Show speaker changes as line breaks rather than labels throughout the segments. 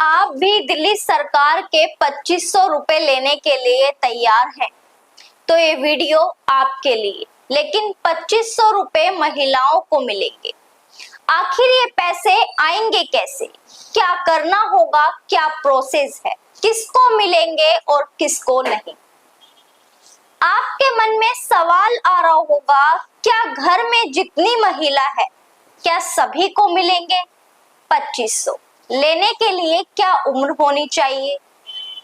आप भी दिल्ली सरकार के 2500 रुपए लेने के लिए तैयार हैं? तो ये वीडियो आपके लिए। लेकिन 2500 रुपए महिलाओं को मिलेंगे, आखिर ये पैसे आएंगे कैसे? क्या करना होगा? क्या प्रोसेस है? किसको मिलेंगे और किसको नहीं? आपके मन में सवाल आ रहा होगा, क्या घर में जितनी महिला है क्या सभी को मिलेंगे 2500? लेने के लिए क्या उम्र होनी चाहिए?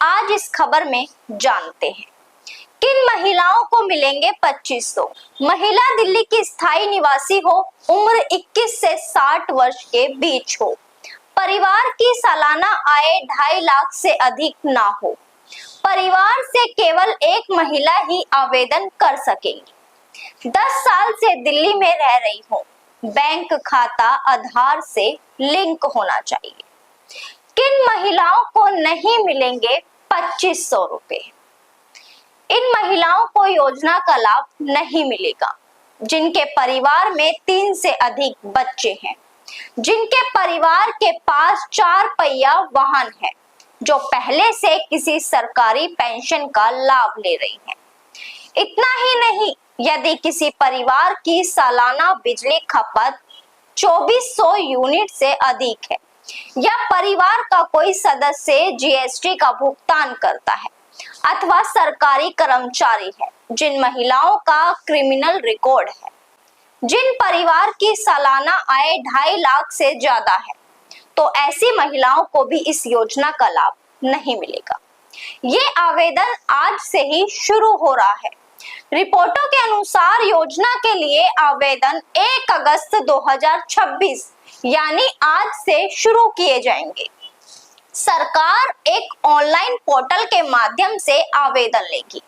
आज इस खबर में जानते हैं किन महिलाओं को मिलेंगे 2500। महिला दिल्ली की स्थायी निवासी हो, उम्र 21 से 60 वर्ष के बीच हो, परिवार की सालाना आय 2.5 लाख से अधिक ना हो, परिवार से केवल एक महिला ही आवेदन कर सकेंगी, 10 साल से दिल्ली में रह रही हो, बैंक खाता आधार से लिंक होना चाहिए। किन महिलाओं को नहीं मिलेंगे 2500 रुपए? इन महिलाओं को योजना का लाभ नहीं मिलेगा जिनके परिवार में 3 से अधिक बच्चे हैं, जिनके परिवार के पास 4 पहिया वाहन है, जो पहले से किसी सरकारी पेंशन का लाभ ले रही हैं। इतना ही नहीं, यदि किसी परिवार की सालाना बिजली खपत 2400 यूनिट से अधिक है या परिवार का कोई सदस्य जीएसटी का भुगतान करता है अथवा सरकारी कर्मचारी है, जिन महिलाओं का क्रिमिनल रिकॉर्ड है, जिन परिवार की सालाना आय 2.5 लाख से ज्यादा है, तो ऐसी महिलाओं को भी इस योजना का लाभ नहीं मिलेगा। ये आवेदन आज से ही शुरू हो रहा है। रिपोर्टों के अनुसार योजना के लिए आवेदन 1 अगस्त 2026 यानी आज से शुरू किए जाएंगे। सरकार एक ऑनलाइन पोर्टल के माध्यम से आवेदन लेगी।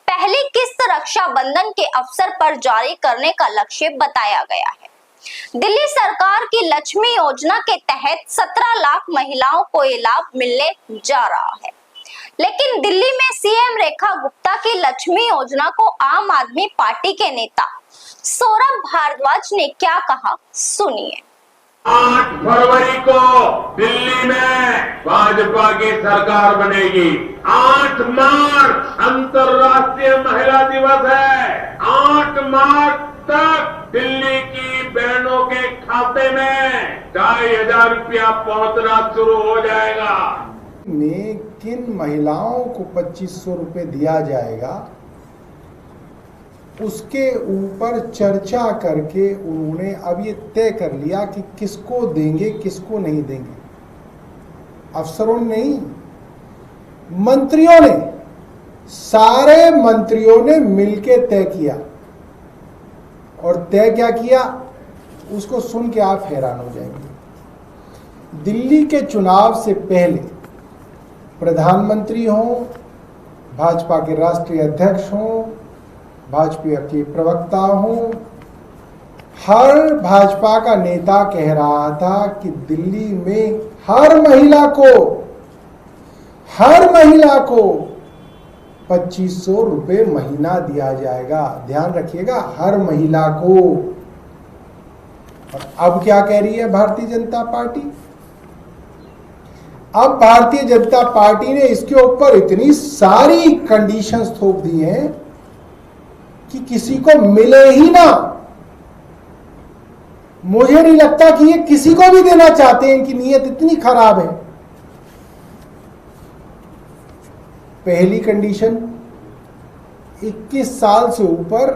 पहली किस्त रक्षाबंधन के अवसर पर जारी करने का लक्ष्य बताया गया है। दिल्ली सरकार की लक्ष्मी योजना के तहत 17 लाख महिलाओं को ये लाभ मिलने जा रहा है। लेकिन दिल्ली में सीएम रेखा गुप्ता की लक्ष्मी योजना को आम आदमी पार्टी के नेता सौरभ भारद्वाज ने क्या कहा, सुनिए।
8 फरवरी को दिल्ली में भाजपा की सरकार बनेगी। 8 मार्च अंतर्राष्ट्रीय महिला दिवस है। 8 मार्च तक दिल्ली की बहनों के खाते में 2,500 रुपया पहुंचना शुरू हो जाएगा।
में किन महिलाओं को 2500 रुपए दिया जाएगा, उसके ऊपर चर्चा करके उन्होंने अब ये तय कर लिया कि किसको देंगे किसको नहीं देंगे। अफसरों ने नहीं, मंत्रियों ने, सारे मंत्रियों ने मिलके तय किया। और तय क्या किया उसको सुन के आप हैरान हो जाएंगे। दिल्ली के चुनाव से पहले प्रधानमंत्री हों, भाजपा के राष्ट्रीय अध्यक्ष हों, भाजपा के प्रवक्ता हों, हर भाजपा का नेता कह रहा था कि दिल्ली में हर महिला को 2500 रुपए महीना दिया जाएगा। ध्यान रखिएगा, हर महिला को। और अब क्या कह रही है भारतीय जनता पार्टी? अब भारतीय जनता पार्टी ने इसके ऊपर इतनी सारी कंडीशंस थोप दी हैं कि किसी को मिले ही ना। मुझे नहीं लगता कि ये किसी को भी देना चाहते हैं, इनकी नीयत इतनी खराब है। पहली कंडीशन 21 साल से ऊपर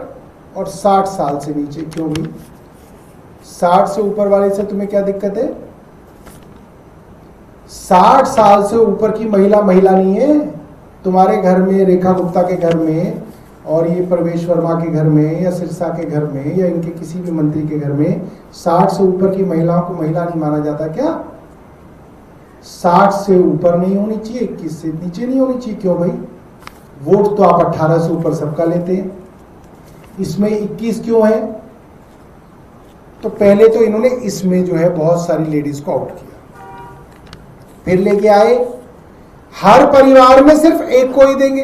और 60 साल से नीचे। क्यों भी 60 से ऊपर वाले से तुम्हें क्या दिक्कत है? 60 साल से ऊपर की महिला नहीं है। तुम्हारे घर में, रेखा गुप्ता के घर में, और ये प्रवेश वर्मा के घर में, या सिरसा के घर में, या इनके किसी भी मंत्री के घर में 60 से ऊपर की महिलाओं को महिला नहीं माना जाता क्या? 60 से ऊपर नहीं होनी चाहिए, 21 से नीचे नहीं होनी चाहिए। क्यों भाई? वोट तो आप 18 से ऊपर सबका लेते हैं, इसमें 21 क्यों है? तो पहले तो इन्होंने इसमें जो है बहुत सारी लेडीज को आउट किया। फिर लेके आए हर परिवार में सिर्फ एक को ही देंगे।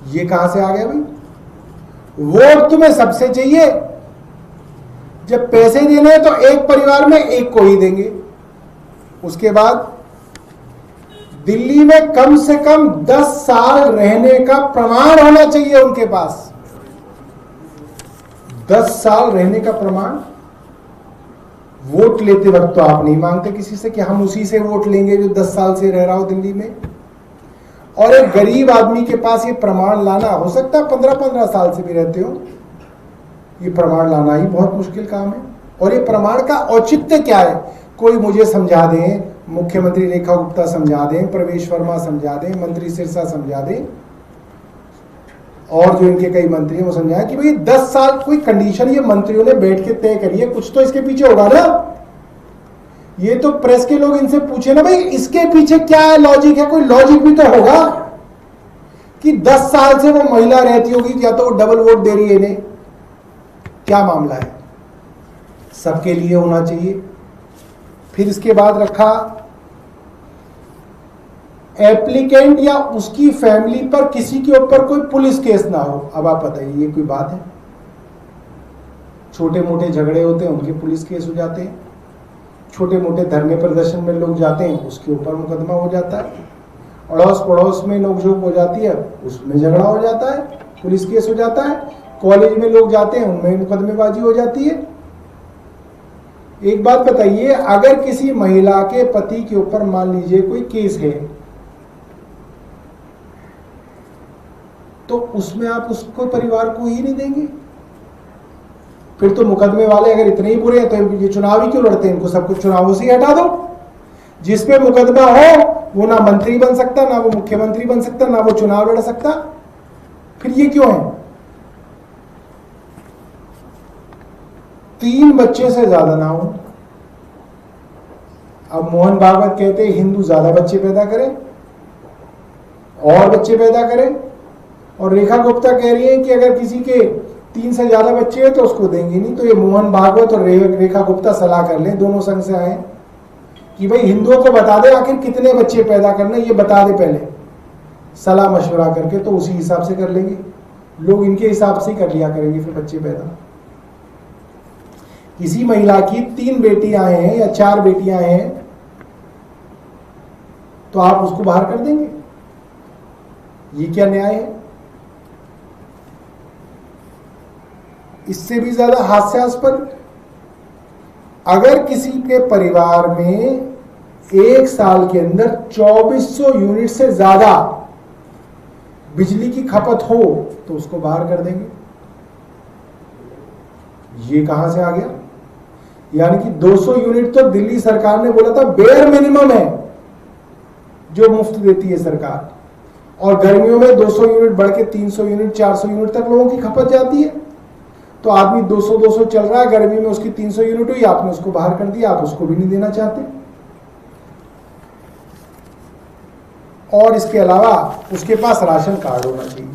ये कहां से आ गया भाई? वोट तुम्हें सबसे चाहिए, जब पैसे देने हैं तो एक परिवार में एक को ही देंगे। उसके बाद दिल्ली में कम से कम 10 साल रहने का प्रमाण होना चाहिए उनके पास। 10 साल रहने का प्रमाण। वोट लेते वक्त तो आप नहीं मांगते किसी से कि हम उसी से वोट लेंगे जो 10 साल से रह रहा हो दिल्ली में। और एक गरीब आदमी के पास ये प्रमाण लाना, हो सकता है 15-15 साल से भी रहते हो, ये प्रमाण लाना ही बहुत मुश्किल काम है। और ये प्रमाण का औचित्य क्या है, कोई मुझे समझा दें, मुख्यमंत्री रेखा गुप्ता समझा दें, प्रवेश वर्मा समझा दें, मंत्री सिरसा समझा दें, और जो इनके कई मंत्री हैं वो समझाएं कि भाई 10 साल कोई कंडीशन ये मंत्रियों ने बैठ के तय करी है, कुछ तो इसके पीछे होगा ना। ये तो प्रेस के लोग इनसे पूछे ना भाई इसके पीछे क्या है, लॉजिक है, कोई लॉजिक भी तो होगा कि 10 साल से वो महिला रहती होगी या तो वो डबल वोट दे रही है इन्हें, क्या मामला है। सबके लिए होना चाहिए। फिर इसके बाद रखा एप्लीकेंट या उसकी फैमिली पर किसी के ऊपर कोई पुलिस केस ना हो। अब आप बताइए ये कोई बात है? छोटे मोटे झगड़े होते हैं उनके पुलिस केस हो जाते हैं, छोटे मोटे धरने प्रदर्शन में लोग जाते हैं उसके ऊपर मुकदमा हो जाता है, अड़ोस पड़ोस में नोकझोंक हो जाती है उसमें झगड़ा हो जाता है, पुलिस केस हो जाता है, कॉलेज में लोग जाते हैं उनमें मुकदमेबाजी हो जाती है। एक बात बताइए, अगर किसी महिला के पति के ऊपर मान लीजिए कोई केस है तो उसमें आप उसको परिवार को ही नहीं देंगे? फिर तो मुकदमे वाले अगर इतने ही बुरे हैं तो ये चुनाव ही क्यों लड़ते हैं? इनको सब कुछ चुनावों से ही हटा दो। जिस पे मुकदमा हो वो ना मंत्री बन सकता, ना वो मुख्यमंत्री बन सकता, ना वो चुनाव लड़ सकता। फिर ये क्यों है? 3 बच्चे से ज्यादा ना हो। अब मोहन भागवत कहते हैं हिंदू ज्यादा बच्चे पैदा करें और बच्चे पैदा करें, और रेखा गुप्ता कह रही है कि अगर किसी के 3 से ज्यादा बच्चे हैं तो उसको देंगे नहीं। तो ये मोहन भागवत और रेखा गुप्ता सलाह कर लें, दोनों संघ से आए कि भाई हिंदुओं को बता दे आखिर कितने बच्चे पैदा करना, ये बता दे पहले, सलाह मशवरा करके, तो उसी हिसाब से कर लेंगे लोग, इनके हिसाब से ही कर लिया करेंगे फिर बच्चे पैदा। किसी महिला की 3 बेटियां हैं या 4 बेटियां हैं तो आप उसको बाहर कर देंगे? ये क्या न्याय है? इससे भी ज्यादा हास्यास्पद, अगर किसी के परिवार में 1 साल के अंदर 2400 यूनिट से ज्यादा बिजली की खपत हो तो उसको बाहर कर देंगे। ये कहां से आ गया? यानी कि 200 यूनिट तो दिल्ली सरकार ने बोला था बेयर मिनिमम है जो मुफ्त देती है सरकार, और गर्मियों में 200 यूनिट बढ़ के 300 यूनिट 400 यूनिट तक लोगों की खपत जाती है। तो आदमी 200 चल रहा है, गर्मी में उसकी 300 यूनिट हुई, आपने उसको बाहर कर दिया, आप उसको भी नहीं देना चाहते। और इसके अलावा उसके पास राशन कार्ड होना चाहिए।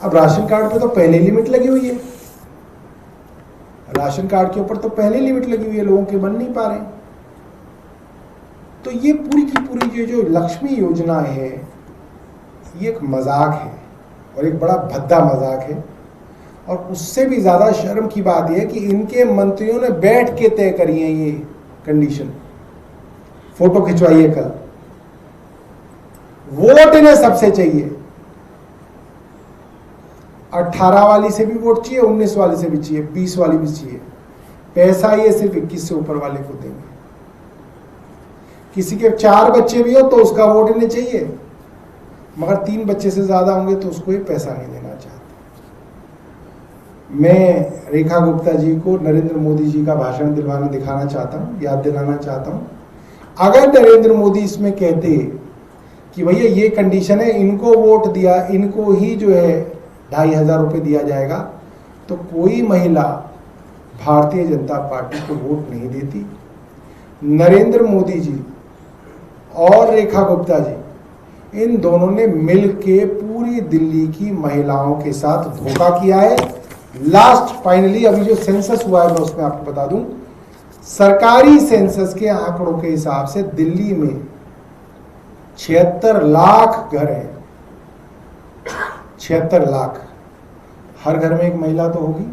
अब राशन कार्ड पे तो पहले लिमिट लगी हुई है, राशन कार्ड के ऊपर तो पहले लिमिट लगी हुई है, लोगों के बन नहीं पा रहे। तो ये पूरी की पूरी ये जो लक्ष्मी योजना है ये एक मजाक है, और एक बड़ा भद्दा मजाक है। और उससे भी ज्यादा शर्म की बात यह है कि इनके मंत्रियों ने बैठ के तय करी है ये कंडीशन। फोटो खिंचवाइए कल, वोट इन्हें सबसे चाहिए। 18 वाली से भी वोट चाहिए, 19 वाली से भी चाहिए, 20 वाली भी चाहिए। पैसा ये सिर्फ 21 से ऊपर वाले को देंगे। किसी के 4 बच्चे भी हो तो उसका वोट इन्हें चाहिए, मगर 3 बच्चे से ज्यादा होंगे तो उसको ये पैसा नहीं देना चाहते। मैं रेखा गुप्ता जी को नरेंद्र मोदी जी का भाषण दिखाना चाहता हूँ, याद दिलाना चाहता हूँ। अगर नरेंद्र मोदी इसमें कहते कि भैया ये कंडीशन है, इनको वोट दिया, इनको ही जो है 2500 रुपये दिया जाएगा, तो कोई महिला भारतीय जनता पार्टी को वोट नहीं देती। नरेंद्र मोदी जी और रेखा गुप्ता जी, इन दोनों ने मिलके पूरी दिल्ली की महिलाओं के साथ धोखा किया है। लास्ट फाइनली अभी जो सेंसस हुआ है मैं उसमें आपको बता दूं, सरकारी सेंसस के आंकड़ों के हिसाब से दिल्ली में 76 लाख घर हैं। 76 लाख, हर घर में एक महिला तो होगी,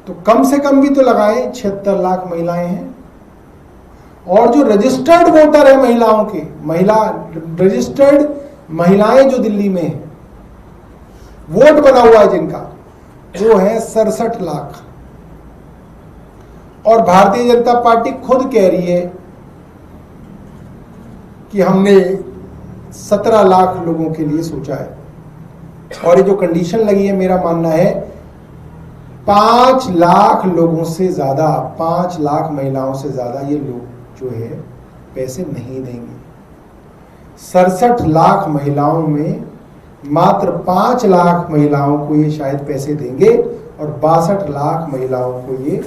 तो कम से कम भी तो लगाएं 76 लाख महिलाएं हैं। और जो रजिस्टर्ड वोटर है महिलाओं के, रजिस्टर्ड महिलाएं जो दिल्ली में है, वोट बना हुआ है जिनका, वो है 67 लाख। और भारतीय जनता पार्टी खुद कह रही है कि हमने 17 लाख लोगों के लिए सोचा है। और ये जो कंडीशन लगी है, मेरा मानना है 5 लाख लोगों से ज्यादा, 5 लाख महिलाओं से ज्यादा ये लोग जो है पैसे नहीं देंगे। 67 लाख महिलाओं में मात्र 5 लाख महिलाओं को ये शायद पैसे देंगे और 62 लाख महिलाओं को ये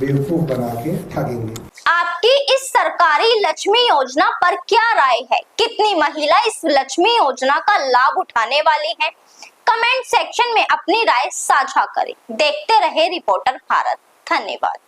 बेवकूफ बना के ठगेंगे।
आपकी इस सरकारी लक्ष्मी योजना पर क्या राय है? कितनी महिला इस लक्ष्मी योजना का लाभ उठाने वाली है? कमेंट सेक्शन में अपनी राय साझा करें। देखते रहे रिपोर्टर भारत। धन्यवाद।